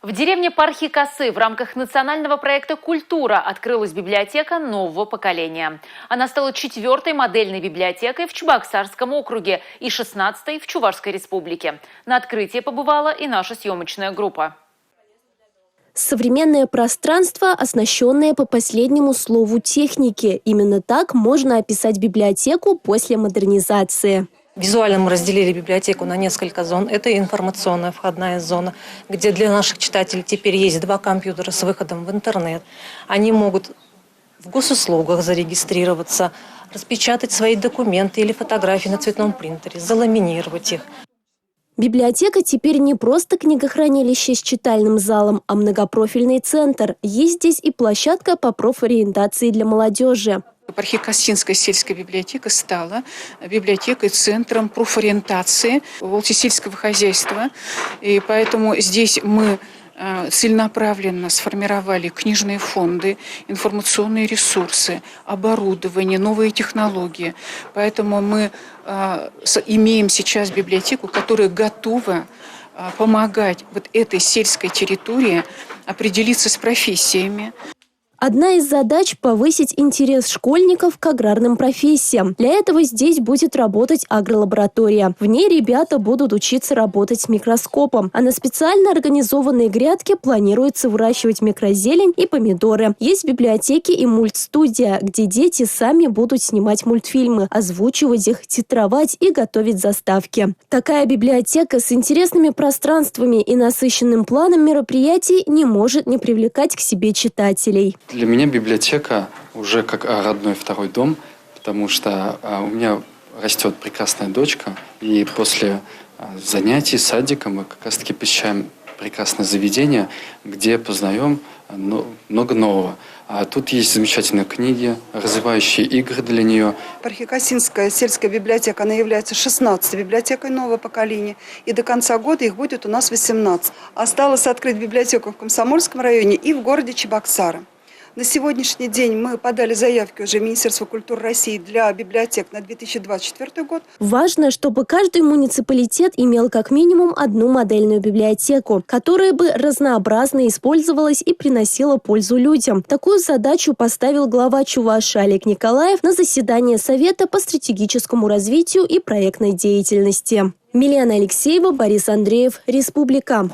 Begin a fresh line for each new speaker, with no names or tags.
В деревне Пархи-Косы в рамках национального проекта «Культура» открылась библиотека нового поколения. Она стала 4-й модельной библиотекой в Чебоксарском округе и 16-й в Чувашской республике. На открытии побывала и наша съемочная группа.
Современное пространство, оснащенное по последнему слову техники. Именно так можно описать библиотеку после модернизации.
Визуально мы разделили библиотеку на несколько зон. Это информационная входная зона, где для наших читателей теперь есть 2 компьютера с выходом в интернет. Они могут в госуслугах зарегистрироваться, распечатать свои документы или фотографии на цветном принтере, заламинировать их.
Библиотека теперь не просто книгохранилище с читальным залом, а многопрофильный центр. Есть здесь и площадка по профориентации для молодежи.
Пархи-Косинская сельская библиотека стала библиотекой-центром профориентации сельского хозяйства. И поэтому здесь мы целенаправленно сформировали книжные фонды, информационные ресурсы, оборудование, новые технологии. Поэтому мы имеем сейчас библиотеку, которая готова помогать вот этой сельской территории определиться с профессиями.
Одна из задач – повысить интерес школьников к аграрным профессиям. Для этого здесь будет работать агролаборатория. В ней ребята будут учиться работать с микроскопом. А на специально организованной грядке планируется выращивать микрозелень и помидоры. Есть в библиотеке и мультстудия, где дети сами будут снимать мультфильмы, озвучивать их, титровать и готовить заставки. Такая библиотека с интересными пространствами и насыщенным планом мероприятий не может не привлекать к себе читателей.
Для меня библиотека уже как родной второй дом, потому что у меня растет прекрасная дочка, и после занятий садика мы как раз таки посещаем прекрасное заведение, где познаем много нового. А тут есть замечательные книги, развивающие игры для нее.
Пархи-Косинская сельская библиотека, она является 16-й библиотекой нового поколения. И до конца года их будет у нас 18. Осталось открыть библиотеку в Комсомольском районе и в городе Чебоксары. На сегодняшний день мы подали заявки уже в Министерство культуры России для библиотек на 2024 год.
Важно, чтобы каждый муниципалитет имел как минимум одну модельную библиотеку, которая бы разнообразно использовалась и приносила пользу людям. Такую задачу поставил глава Чувашии Олег Николаев на заседании Совета по стратегическому развитию и проектной деятельности. Милена Алексеева, Борис Андреев, Республика.